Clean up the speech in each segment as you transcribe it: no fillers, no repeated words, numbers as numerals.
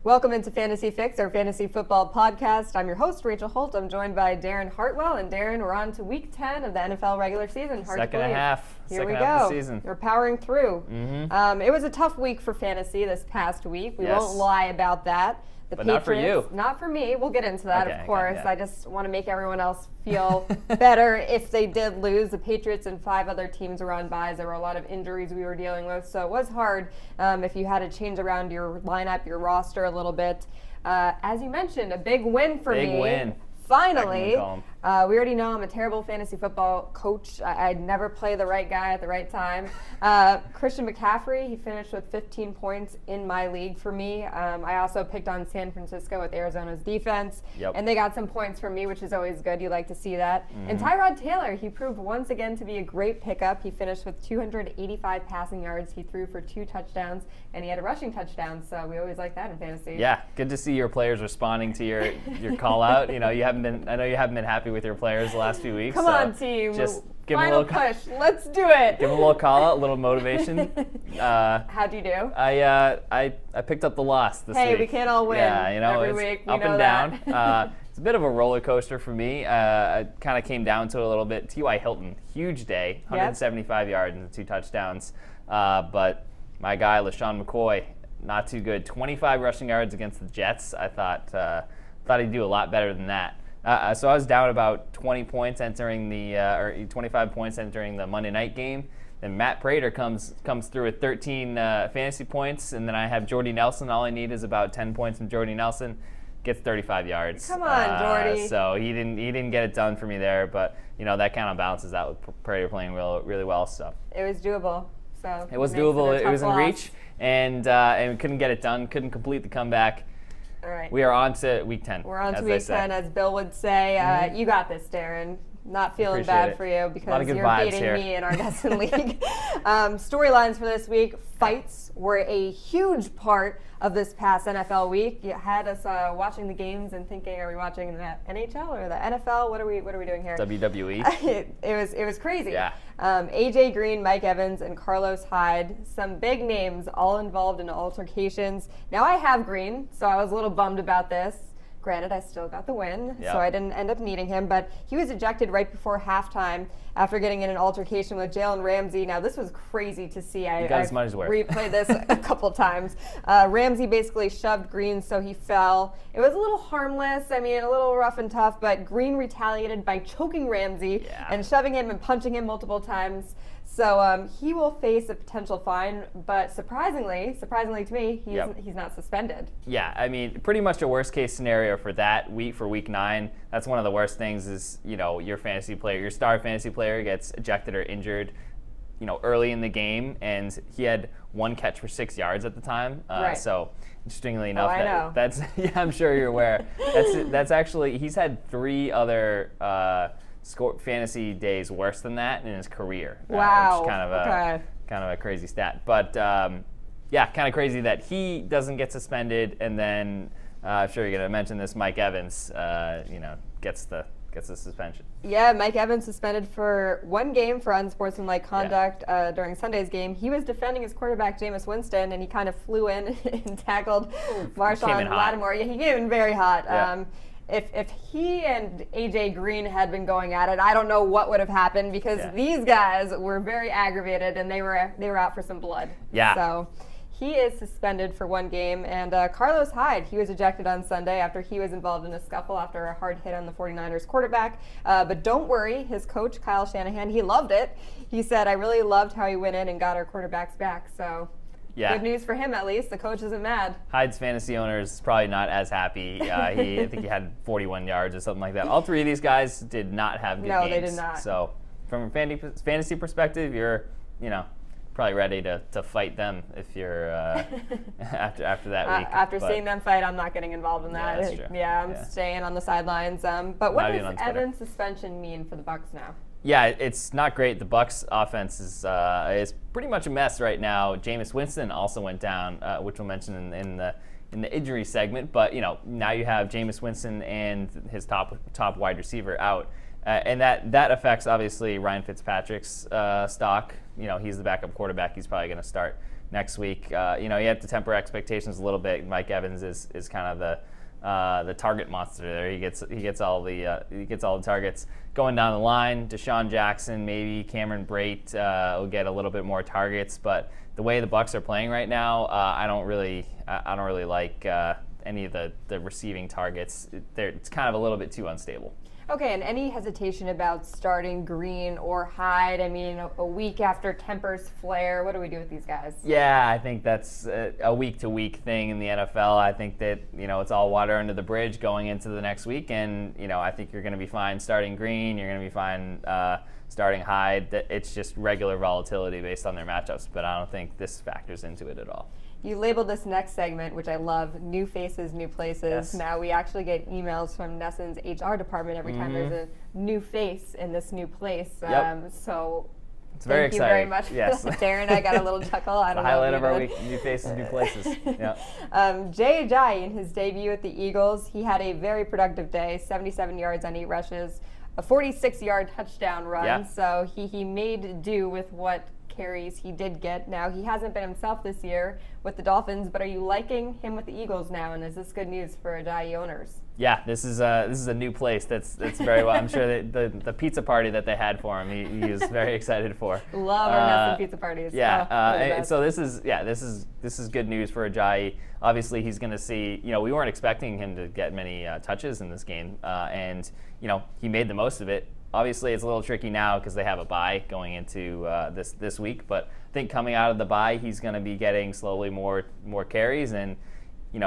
Welcome into Fantasy Fix, our fantasy football podcast. I'm your host, Rachel Holt. I'm joined by Darren Hartwell. And Darren, we're on to week 10 of the NFL regular season. Second and a half. Here we half go. Of the season. We're powering through. It was a tough week for fantasy this past week. We won't lie about that. The but Patriots, not for you. Not for me. We'll get into that, of course. Yeah. I just want to make everyone else feel better if they did lose. The Patriots and 5 other teams were on byes. There were a lot of injuries we were dealing with, so it was hard if you had to change around your lineup, your roster a little bit. As you mentioned, a big win for me. Big win. Finally. We already know I'm a terrible fantasy football coach. I'd never play the right guy at the right time. Christian McCaffrey, he finished with 15 points in my league for me. I also picked on San Francisco with Arizona's defense. And they got some points from me, which is always good. You like to see that. And Tyrod Taylor, he proved once again to be a great pickup. He finished with 285 passing yards. He threw for 2 touchdowns, and he had a rushing touchdown. So we always like that in fantasy. Yeah, good to see your players responding to your call out. You know, I know you haven't been happy with your players the last few weeks. Come on, team. Just give Final them a little push. Let's do it. Give them a little call out, a little motivation. How'd you do? I picked up the loss this week. Hey, we can't all win. Yeah, you know, every it's week. We up know and that. down. It's a bit of a roller coaster for me. It kind of came down to it a little bit. T.Y. Hilton, huge day, 175 yards and 2 touchdowns. But my guy, LaShawn McCoy, not too good. 25 rushing yards against the Jets. I thought he'd do a lot better than that. So I was down about 20 points entering or 25 points entering the Monday night game. Then Matt Prater comes through with 13 fantasy points, and then I have Jordy Nelson. All I need is about 10 points from Jordy Nelson. Gets 35 yards. Come on, Jordy. So he didn't get it done for me there, but you know that kind of balances out with Prater playing really well. So it was doable. So it was doable. It was in reach, and we couldn't get it done. Couldn't complete the comeback. All right. We are on to week 10. We're on to week 10, as Bill would say. You got this, Darren. Not feeling bad for you because you're beating me in our Destin League. Storylines for this week. Fights were a huge part of this past NFL week. You had us watching the games and thinking, are we watching the NHL or the NFL? What are we doing here? WWE. It was crazy. Yeah. AJ Green, Mike Evans, and Carlos Hyde, some big names all involved in altercations. Now I have Green, so I was a little bummed about this. Granted, I still got the win, so I didn't end up needing him, but he was ejected right before halftime after getting in an altercation with Jalen Ramsey. Now, this was crazy to see. I've replayed this a couple times. Ramsey basically shoved Green, so he fell. It was a little harmless, a little rough and tough, but Green retaliated by choking Ramsey and shoving him and punching him multiple times. So he will face a potential fine, but surprisingly to me, he's not suspended. Yeah, pretty much a worst case scenario for that week, for week 9. That's one of the worst things is, your fantasy player, your star fantasy player gets ejected or injured, early in the game, and he had 1 catch for 6 yards at the time. So interestingly enough, that's I'm sure you're aware. That's actually, he's had 3 other fantasy days worse than that in his career. Wow. Which is kind of a crazy stat. But kind of crazy that he doesn't get suspended, and then I'm sure you're going to mention this. Mike Evans, gets the suspension. Yeah, Mike Evans suspended for 1 game for unsportsmanlike conduct during Sunday's game. He was defending his quarterback, Jameis Winston, and he kind of flew in and tackled Marshawn Lattimore. Yeah, he came in very hot. Yeah. If he and AJ Green had been going at it, I don't know what would have happened because these guys were very aggravated and they were out for some blood. Yeah. So he is suspended for 1 game. And Carlos Hyde, he was ejected on Sunday after he was involved in a scuffle after a hard hit on the 49ers quarterback. But don't worry, his coach, Kyle Shanahan, he loved it. He said, I really loved how he went in and got our quarterbacks back. So good news for him, at least. The coach isn't mad. Hyde's fantasy owners is probably not as happy. I think he had 41 yards or something like that. All 3 of these guys did not have good games. No, they did not. So from a fantasy perspective, you're, probably ready to fight them if you're after that week. After seeing them fight, I'm not getting involved in that. Yeah, that's true. I'm staying on the sidelines. But what does Evans' suspension mean for the Bucs now? Yeah, it's not great. The Bucs offense is pretty much a mess right now. Jameis Winston also went down, which we'll mention in the injury segment. But now you have Jameis Winston and his top wide receiver out, and that affects obviously Ryan Fitzpatrick's stock. He's the backup quarterback. He's probably going to start next week. You have to temper expectations a little bit. Mike Evans is kind of the target monster there. He gets all the targets going down the line. Deshaun Jackson, maybe Cameron Brate will get a little bit more targets, but the way the Bucs are playing right now, I don't really like any of the receiving targets. It's kind of a little bit too unstable. Okay, and any hesitation about starting Green or Hyde? I mean, a week after tempers flare, what do we do with these guys? Yeah, I think that's a week-to-week thing in the NFL. I think that, it's all water under the bridge going into the next week, and, I think you're going to be fine starting Green. You're going to be fine starting Hyde. It's just regular volatility based on their matchups, but I don't think this factors into it at all. You labeled this next segment, which I love, New Faces, New Places. Yes. Now we actually get emails from Nesson's HR department every time there's a new face in this new place. Yep. So it's very exciting. Thank you very much. Yes. Darren, I got a little chuckle. I don't know. Highlight of our week, New Faces, New Places. Yeah. Jay Ajayi, in his debut at the Eagles, he had a very productive day, 77 yards on 8 rushes, a 46-yard touchdown run. Yeah. So he made do with what carries he did get. Now, he hasn't been himself this year with the Dolphins, but are you liking him with the Eagles now, and is this good news for Ajayi owners? Yeah, this is a new place. That's very well. I'm sure that the pizza party that they had for him, he was very excited for. Love our Nesson pizza parties. Yeah, so this is good news for Ajayi. Obviously, he's going to see. We weren't expecting him to get many touches in this game, and he made the most of it. Obviously, it's a little tricky now because they have a bye going into this week. But I think coming out of the bye, he's going to be getting slowly more carries, and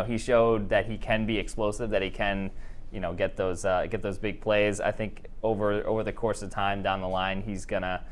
he showed that he can be explosive, that he can get those big plays. I think over the course of time down the line, he's going to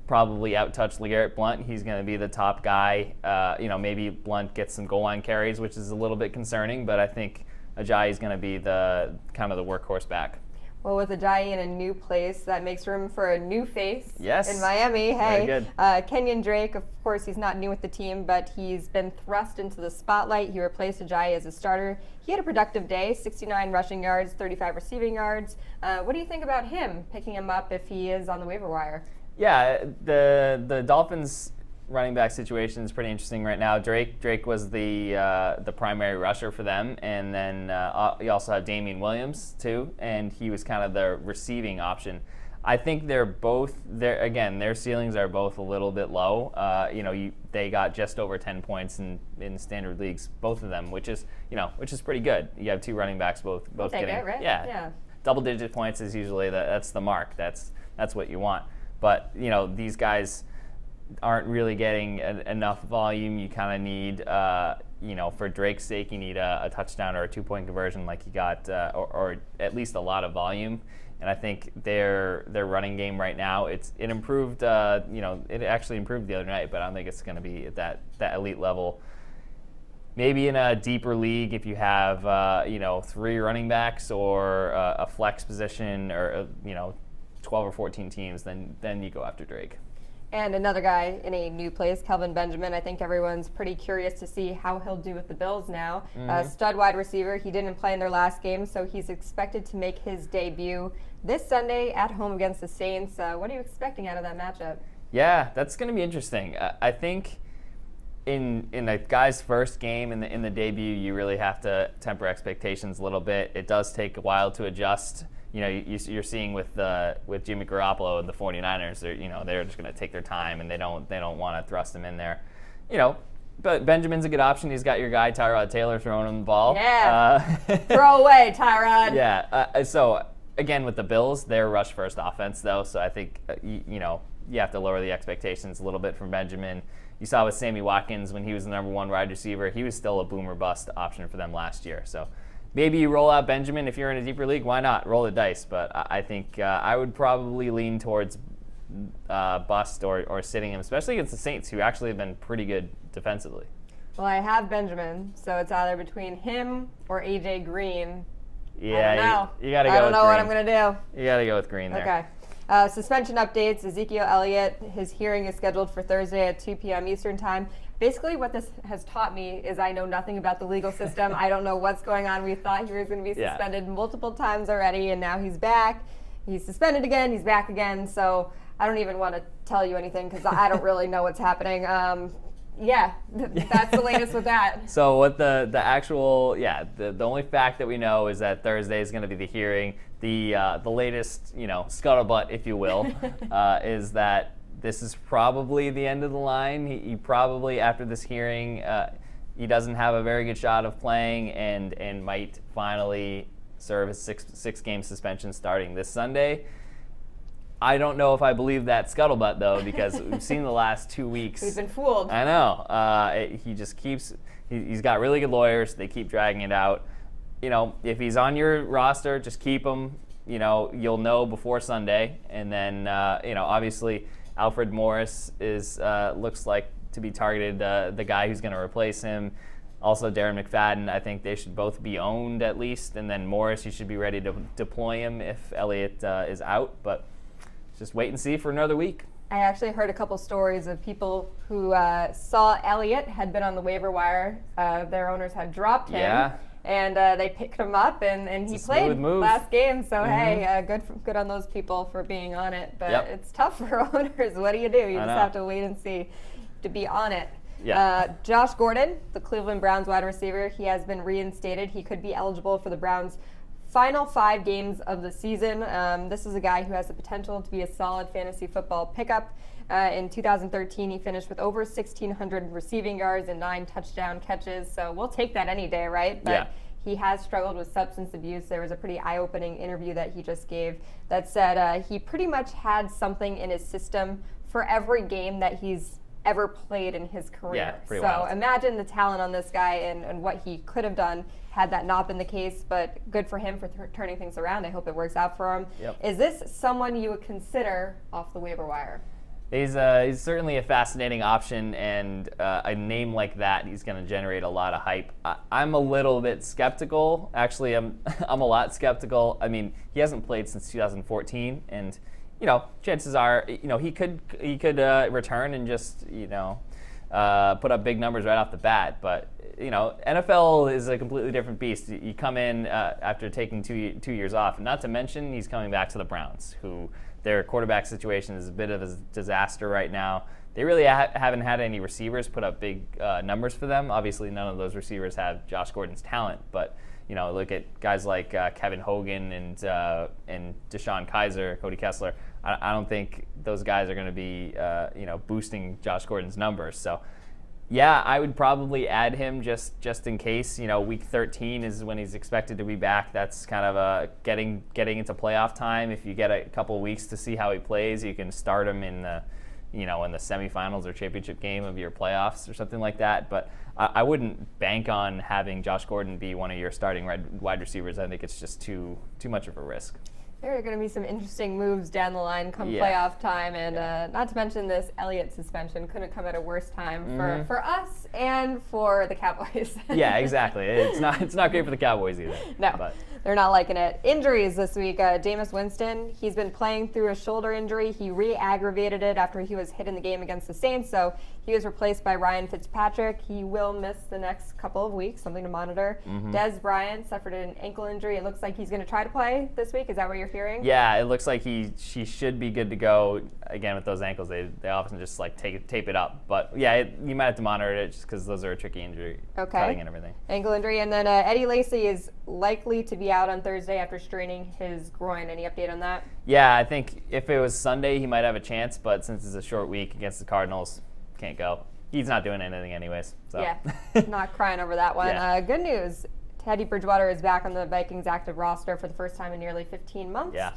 probably outtouch LeGarrette Blount. He's going to be the top guy. Maybe Blount gets some goal line carries, which is a little bit concerning, but I think Ajayi is going to be the kind of the workhorse back. Well, with Ajayi in a new place, that makes room for a new face in Miami. Hey, very good. Kenyon Drake, of course, he's not new with the team, but he's been thrust into the spotlight. He replaced Ajayi as a starter. He had a productive day, 69 rushing yards, 35 receiving yards. What do you think about him, picking him up if he is on the waiver wire? Yeah, the Dolphins running back situation is pretty interesting right now. Drake was the primary rusher for them, and then you also have Damian Williams too, and he was kind of the receiving option. I think their ceilings are both a little bit low. They got just over 10 points in standard leagues, both of them, which is pretty good. You have two running backs both getting it, right? Yeah. Double-digit points is usually that's the mark. That's what you want. But these guys aren't really getting enough volume. You kind of need, for Drake's sake, you need a touchdown or a 2-point conversion like he got, or at least a lot of volume. And I think their running game right now, it improved. It actually improved the other night, but I don't think it's going to be at that elite level. Maybe in a deeper league, if you have 3 running backs or a flex position, or 12 or 14 teams, then you go after Drake. And another guy in a new place, Kelvin Benjamin. I think everyone's pretty curious to see how he'll do with the Bills now. Stud wide receiver. He didn't play in their last game, so he's expected to make his debut this Sunday at home against the Saints. What are you expecting out of that matchup? Yeah, that's going to be interesting. I think in a guy's first game in the debut, you really have to temper expectations a little bit. It does take a while to adjust. You're seeing with Jimmy Garoppolo and the 49ers, they're just going to take their time, and they don't want to thrust him in there. But Benjamin's a good option. He's got your guy Tyrod Taylor throwing him the ball. Yeah. Throw away, Tyrod. Yeah. So again, with the Bills, they're rush first offense though. So I think you have to lower the expectations a little bit from Benjamin. You saw with Sammy Watkins when he was the number 1 wide receiver, he was still a boom or bust option for them last year. So maybe you roll out Benjamin if you're in a deeper league. Why not? Roll the dice. But I think I would probably lean towards bust or sitting him, especially against the Saints, who actually have been pretty good defensively. Well, I have Benjamin, so it's either between him or A.J. Green. Yeah, I don't know. You got to go with Green. I don't know what I'm going to do. You got to go with Green there. Okay. Suspension updates. Ezekiel Elliott, his hearing is scheduled for Thursday at 2 p.m. Eastern Time. Basically, what this has taught me is I know nothing about the legal system. I don't know what's going on. We thought he was going to be suspended multiple times already, and now he's back. He's suspended again. He's back again. So I don't even want to tell you anything because I don't really know what's happening. Yeah, that's the latest with that. So what the actual, the only fact that we know is that Thursday is going to be the hearing. The latest, scuttlebutt, if you will, is that this is probably the end of the line. He probably, after this hearing, he doesn't have a very good shot of playing and might finally serve a six-game suspension starting this Sunday. I don't know if I believe that scuttlebutt, though, because we've seen the last 2 weeks. We've been fooled. I know. He just keeps – he's got really good lawyers. They keep dragging it out. If he's on your roster, just keep him. You'll know before Sunday. And then, obviously Alfred Morris looks like to be targeted, the guy who's going to replace him. Also, Darren McFadden, I think they should both be owned at least. And then Morris, you should be ready to deploy him if Elliott is out. But just wait and see for another week. I actually heard a couple stories of people who saw Elliott had been on the waiver wire. Their owners had dropped him. Yeah. And they picked him up, and he played last game. So, hey, good on those people for being on it. But it's tough for owners. What do? You just have to wait and see to be on it. Yeah. Josh Gordon, the Cleveland Browns wide receiver, he has been reinstated. He could be eligible for the Browns' final 5 games of the season. This is a guy who has the potential to be a solid fantasy football pickup. In 2013, he finished with over 1,600 receiving yards and 9 touchdown catches. So we'll take that any day, right? But he has struggled with substance abuse. There was a pretty eye-opening interview that he just gave that said he pretty much had something in his system for every game that he's ever played in his career. Pretty so wild. Imagine the talent on this guy and what he could have done had that not been the case, but good for him for turning things around. I hope it works out for him. Is this someone you would consider off the waiver wire? He's certainly a fascinating option, and a name like that, he's going to generate a lot of hype. I'm a little bit skeptical. Actually, I'm a lot skeptical. I mean, he hasn't played since 2014, and chances are, he could return and just put up big numbers right off the bat. But NFL is a completely different beast. You come in after taking two years off, and not to mention he's coming back to the Browns, who their quarterback situation is a bit of a disaster right now. They really haven't had any receivers put up big numbers for them. Obviously, none of those receivers have Josh Gordon's talent, but look at guys like Kevin Hogan and Deshaun Kaiser, Cody Kessler. I don't think those guys are going to be boosting Josh Gordon's numbers. So, yeah, I would probably add him just in case. Week 13 is when he's expected to be back. That's kind of getting into playoff time. If you get a couple of weeks to see how he plays, you can start him in the in the semifinals or championship game of your playoffs or something like that. But I wouldn't bank on having Josh Gordon be one of your starting wide receivers. I think it's just too much of a risk. There are going to be some interesting moves down the line come playoff time, and not to mention this Elliott suspension couldn't come at a worse time for us and for the Cowboys. Yeah, exactly. It's not great for the Cowboys either. No, but they're not liking it. Injuries this week. Jameis Winston, he's been playing through a shoulder injury. He re-aggravated it after he was hit in the game against the Saints, so he was replaced by Ryan Fitzpatrick. He will miss the next couple of weeks, something to monitor. Des Bryant suffered an ankle injury. It looks like he's going to try to play this week. Is that what you're hearing? Yeah, it looks like she should be good to go. Again, with those ankles, they often just tape it up. But yeah, you might have to monitor it just because those are a tricky injury, cutting and everything. Ankle injury, and then Eddie Lacy is likely to be out on Thursday after straining his groin. Any update on that? Yeah, I think if it was Sunday, he might have a chance, but since it's a short week against the Cardinals, can't go. He's not doing anything anyways. So. Yeah, not crying over that one. Yeah. Good news. Teddy Bridgewater is back on the Vikings active roster for the first time in nearly 15 months. Yeah.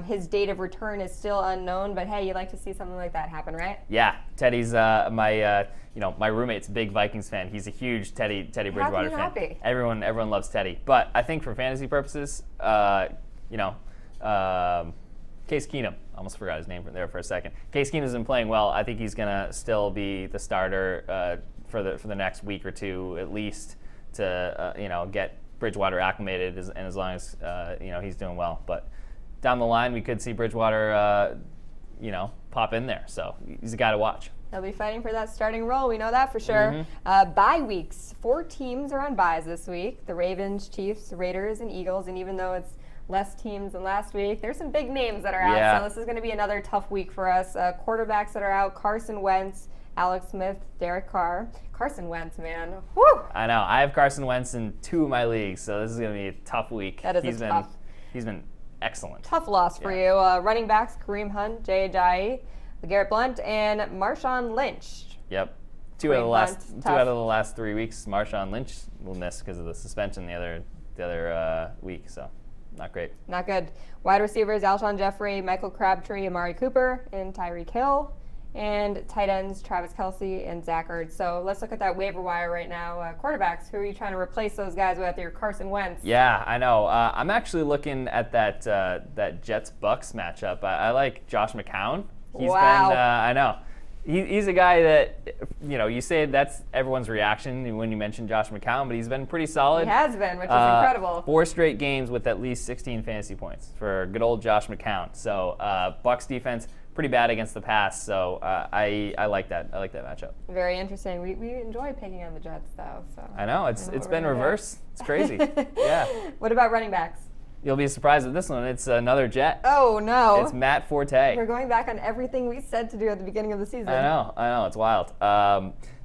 His date of return is still unknown, but hey, you'd like to see something like that happen, right? Yeah, Teddy's my roommate's a big Vikings fan. He's a huge Teddy Bridgewater fan. Happy. Everyone loves Teddy. But I think for fantasy purposes, Case Keenum, almost forgot his name there for a second. Case Keenum's been playing well. I think he's gonna still be the starter for the next week or two at least to get Bridgewater acclimated and as long as he's doing well. But down the line, we could see Bridgewater pop in there. So he's a guy to watch. He'll be fighting for that starting role. We know that for sure. Bye weeks. 4 teams are on byes this week. The Ravens, Chiefs, Raiders, and Eagles. And even though it's less teams than last week, there's some big names that are out. So this is going to be another tough week for us. Quarterbacks that are out: Carson Wentz, Alex Smith, Derek Carr, Carson Wentz, man. Whew. I know. I have Carson Wentz in 2 of my leagues, so this is going to be a tough week. That is tough. He's been excellent. Tough loss for you. Running backs, Kareem Hunt, Jay Ajayi, Garrett Blount, and Marshawn Lynch. Yep. Two out of the last 3 weeks, Marshawn Lynch will miss because of the suspension the other week, so not great. Not good. Wide receivers, Alshon Jeffrey, Michael Crabtree, Amari Cooper, and Tyreek Hill. And tight ends, Travis Kelce and Zach Ertz. So let's look at that waiver wire right now. Quarterbacks, who are you trying to replace those guys with? Your Carson Wentz. Yeah, I know. I'm actually looking at that Jets-Bucks matchup. I like Josh McCown. Wow. I know. He's a guy that, you say that's everyone's reaction when you mention Josh McCown, but he's been pretty solid. He has been, which is incredible. 4 straight games with at least 16 fantasy points for good old Josh McCown. So Bucks defense, pretty bad against the pass, so I like that. I like that matchup. Very interesting. We enjoy picking on the Jets, though. So I know. It's been reverse. It's crazy. Yeah. What about running backs? You'll be surprised at this one. It's another Jet. Oh, no. It's Matt Forte. We're going back on everything we said to do at the beginning of the season. I know. It's wild.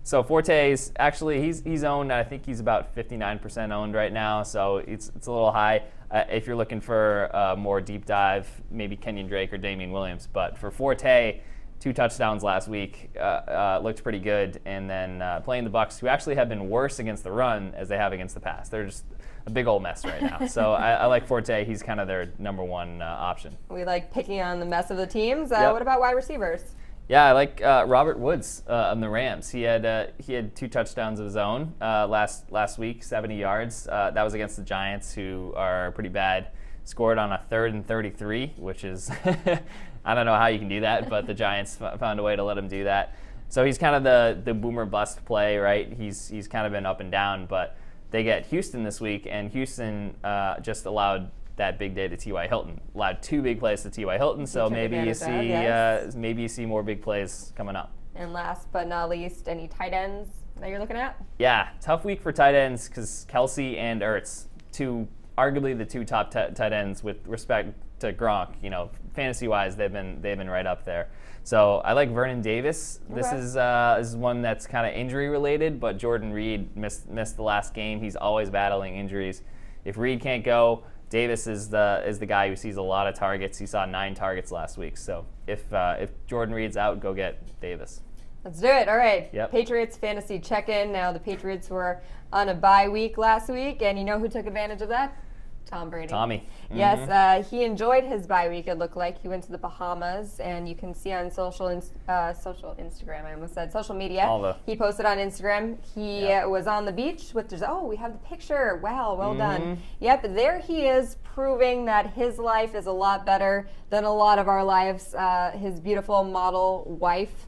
So Forte's actually, he's owned. I think he's about 59% owned right now, so it's a little high. If you're looking for a more deep dive, maybe Kenyon Drake or Damian Williams. But for Forte, 2 touchdowns last week, looked pretty good. And then playing the Bucks, who actually have been worse against the run as they have against the pass. They're just a big old mess right now. So I like Forte. He's kind of their number 1 option. We like picking on the mess of the teams. Yep. What about wide receivers? Yeah, I like Robert Woods on the Rams. He had 2 touchdowns of his own last week, 70 yards. That was against the Giants, who are pretty bad. Scored on a 3rd and 33, which is I don't know how you can do that, but the Giants found a way to let him do that. So he's kind of the boomer bust play, right? He's kind of been up and down, but they get Houston this week, and Houston just allowed that big day to T.Y. Hilton. Allowed 2 big plays to T.Y. Hilton, so maybe you see more big plays coming up. And last but not least, any tight ends that you're looking at? Yeah, tough week for tight ends because Kelce and Ertz, arguably the 2 top tight ends with respect to Gronk. Fantasy-wise, they've been right up there. So I like Vernon Davis. Okay. This is one that's kind of injury related, but Jordan Reed missed the last game. He's always battling injuries. If Reed can't go, Davis is the guy who sees a lot of targets. He saw 9 targets last week. So if Jordan Reed's out, go get Davis. Let's do it. All right. Yep. Patriots fantasy check-in. Now the Patriots were on a bye week last week, and you know who took advantage of that? Tom Brady. Tommy. Yes, he enjoyed his bye week, it looked like. He went to the Bahamas, and you can see on social Instagram, I almost said social media. He posted on Instagram. He was on the beach with we have the picture. Wow, well done. Yep, there he is, proving that his life is a lot better than a lot of our lives. His beautiful model wife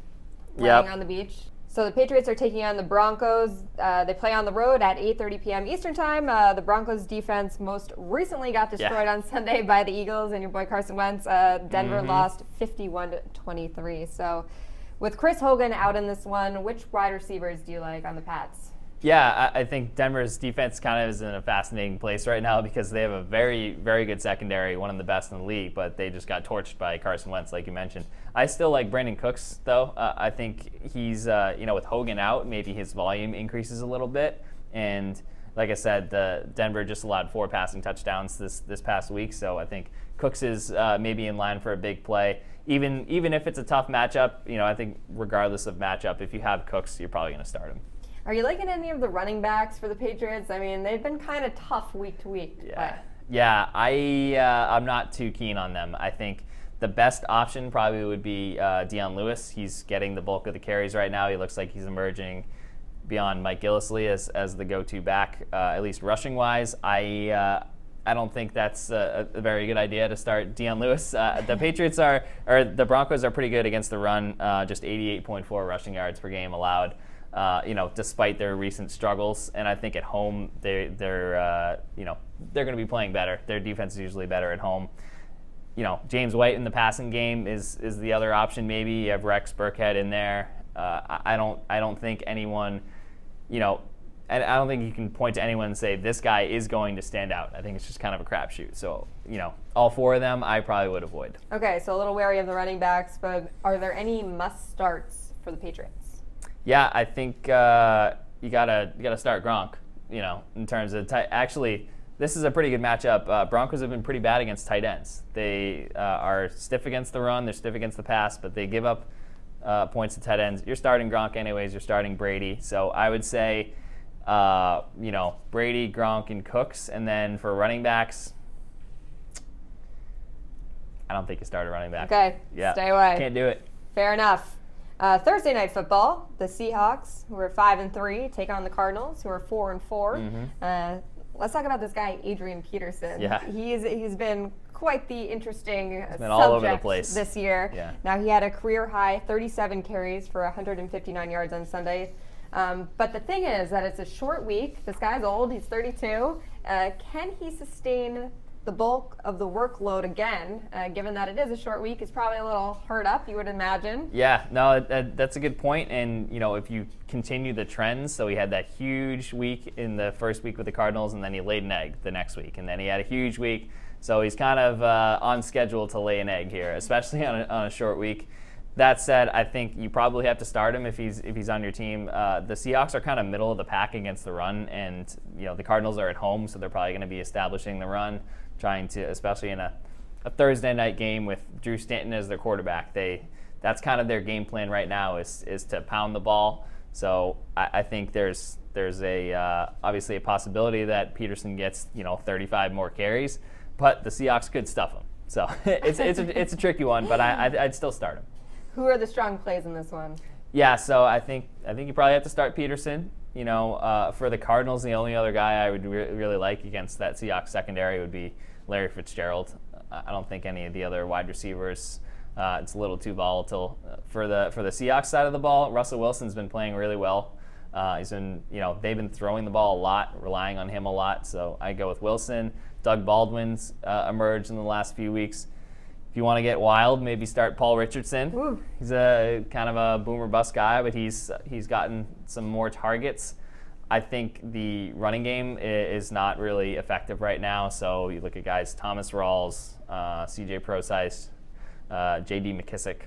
laying on the beach. So the Patriots are taking on the Broncos. They play on the road at 8:30 p.m. Eastern Time. The Broncos defense most recently got destroyed on Sunday by the Eagles and your boy Carson Wentz. Denver lost 51-23. So with Chris Hogan out in this one, which wide receivers do you like on the Pats? Yeah, I think Denver's defense kind of is in a fascinating place right now because they have a very, very good secondary, one of the best in the league, but they just got torched by Carson Wentz, like you mentioned. I still like Brandon Cooks, though. I think he's, with Hogan out, maybe his volume increases a little bit. And like I said, Denver just allowed 4 passing touchdowns this past week, so I think Cooks is maybe in line for a big play. Even if it's a tough matchup, I think regardless of matchup, if you have Cooks, you're probably going to start him. Are you liking any of the running backs for the Patriots? I mean, they've been kind of tough week to week. Yeah. I'm not too keen on them. I think the best option probably would be Dion Lewis. He's getting the bulk of the carries right now. He looks like he's emerging beyond Mike Gillislee as the go-to back, at least rushing-wise. I don't think that's a very good idea to start Dion Lewis. The Patriots the Broncos are pretty good against the run, just 88.4 rushing yards per game allowed. Despite their recent struggles, and I think at home they're going to be playing better. Their defense is usually better at home. James White in the passing game is the other option. Maybe you have Rex Burkhead in there. I don't think anyone, I don't think you can point to anyone and say this guy is going to stand out. I think it's just kind of a crapshoot. So all 4 of them I probably would avoid. Okay, so a little wary of the running backs, but are there any must starts for the Patriots? Yeah, I think you gotta start Gronk. In terms of actually, this is a pretty good matchup. Broncos have been pretty bad against tight ends. They are stiff against the run, they're stiff against the pass, but they give up points to tight ends. You're starting Gronk anyways. You're starting Brady, so I would say, Brady, Gronk, and Cooks, and then for running backs, I don't think you start a running back. Okay, yeah, stay away. Can't do it. Fair enough. Thursday night football, the Seahawks, who are 5-3, take on the Cardinals, who are 4-4. Mm-hmm. Let's talk about this guy, Adrian Peterson. Yeah. He's been quite the interesting subject all over the place this year. Yeah. Now, he had a career high 37 carries for 159 yards on Sunday. But the thing is that it's a short week. This guy's old. He's 32. Can he sustain the bulk of the workload again, given that it is a short week? He's probably a little hurt up, you would imagine. Yeah, no, that's a good point. And, if you continue the trends, so he had that huge week in the first week with the Cardinals, and then he laid an egg the next week, and then he had a huge week. So he's kind of on schedule to lay an egg here, especially on a short week. That said, I think you probably have to start him if he's on your team. The Seahawks are kind of middle of the pack against the run, and the Cardinals are at home, so they're probably going to be establishing the run, trying to, especially in a Thursday night game with Drew Stanton as their quarterback. That's kind of their game plan right now is to pound the ball. So I think there's obviously a possibility that Peterson gets 35 more carries, but the Seahawks could stuff him. So it's a tricky one, but I'd still start him. Who are the strong plays in this one? Yeah, so I think you probably have to start Peterson. For the Cardinals, the only other guy I would really like against that Seahawks secondary would be Larry Fitzgerald. I don't think any of the other wide receivers. It's a little too volatile for the Seahawks side of the ball. Russell Wilson's been playing really well. He's been, they've been throwing the ball a lot, relying on him a lot. So I go with Wilson. Doug Baldwin's emerged in the last few weeks. If you want to get wild, maybe start Paul Richardson. Ooh. He's a kind of a boomer bust guy, but he's gotten some more targets. I think the running game is not really effective right now. So you look at guys, Thomas Rawls, CJ Prosise, J.D. McKissick.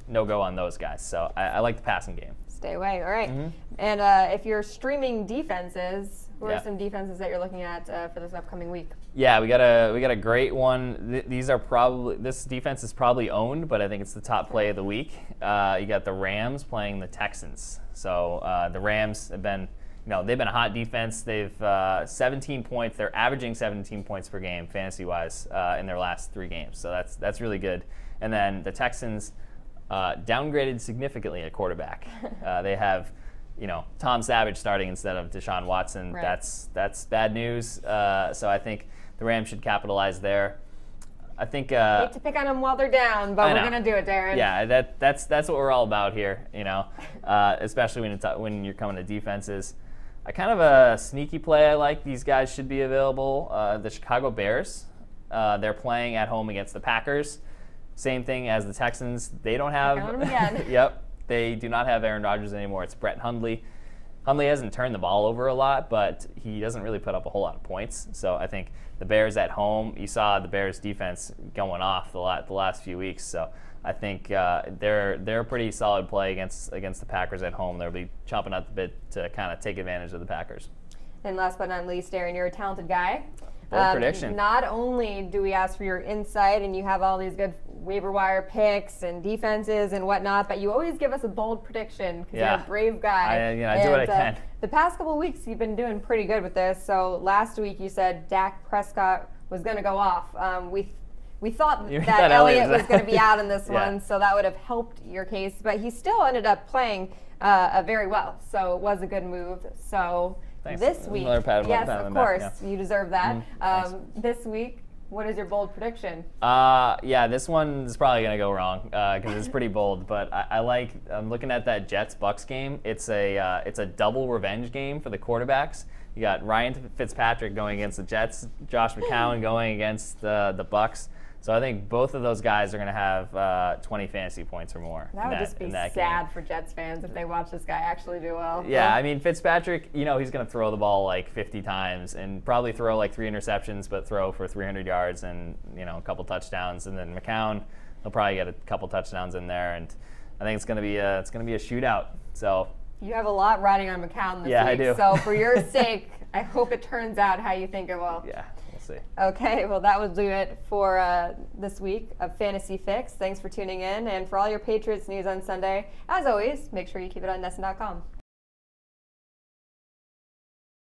No go on those guys. So I like the passing game. Stay away. All right. Mm-hmm. And if you're streaming defenses, who are some defenses that you're looking at for this upcoming week? Yeah, we got a great one. This defense is probably owned, but I think it's the top play of the week. You got the Rams playing the Texans. So the Rams have been, they've been a hot defense. They've 17 points. They're averaging 17 points per game fantasy-wise in their last 3 games. So that's really good. And then the Texans downgraded significantly at quarterback. They have, Tom Savage starting instead of Deshaun Watson. Right. That's bad news. So I think the Rams should capitalize there. I think hate to pick on them while they're down, but we're gonna do it, Darren. Yeah, that's what we're all about here. Especially when you're coming to defenses. I kind of a sneaky play I like. These guys should be available. The Chicago Bears. They're playing at home against the Packers. Same thing as the Texans. They don't have. Count them again. Yep. They do not have Aaron Rodgers anymore. It's Brett Hundley. Hundley hasn't turned the ball over a lot, but he doesn't really put up a whole lot of points. So I think the Bears at home, you saw the Bears defense going off the last few weeks. So I think they're a pretty solid play against the Packers at home. They'll be chomping at the bit to kind of take advantage of the Packers. And last but not least, Darren, you're a talented guy. Bold prediction. Not only do we ask for your insight and you have all these good waiver wire picks and defenses and whatnot, but you always give us a bold prediction because you're a brave guy. I do what I can. The past couple of weeks you've been doing pretty good with this. So last week you said Dak Prescott was going to go off. We thought that Elliott was going to be out in this one, so that would have helped your case. But he still ended up playing very well, so it was a good move. So Thanks. This week, yes, of course, you deserve that. This week, what is your bold prediction? This one is probably going to go wrong because it's pretty bold. But I'm looking at that Jets-Bucks game. It's a double revenge game for the quarterbacks. You got Ryan Fitzpatrick going against the Jets, Josh McCown going against the Bucks. So I think both of those guys are going to have 20 fantasy points or more. That would just be sad for Jets fans if they watch this guy actually do well. Yeah, I mean, Fitzpatrick, he's going to throw the ball like 50 times and probably throw like 3 interceptions, but throw for 300 yards and, a couple touchdowns. And then McCown, he'll probably get a couple touchdowns in there. And I think it's going to be a shootout. So you have a lot riding on McCown this week. I do. So for your sake, I hope it turns out how you think it will. Yeah, we'll see. Okay, well, that will do it for this week of Fantasy Fix. Thanks for tuning in. And for all your Patriots news on Sunday, as always, make sure you keep it on NESN.com.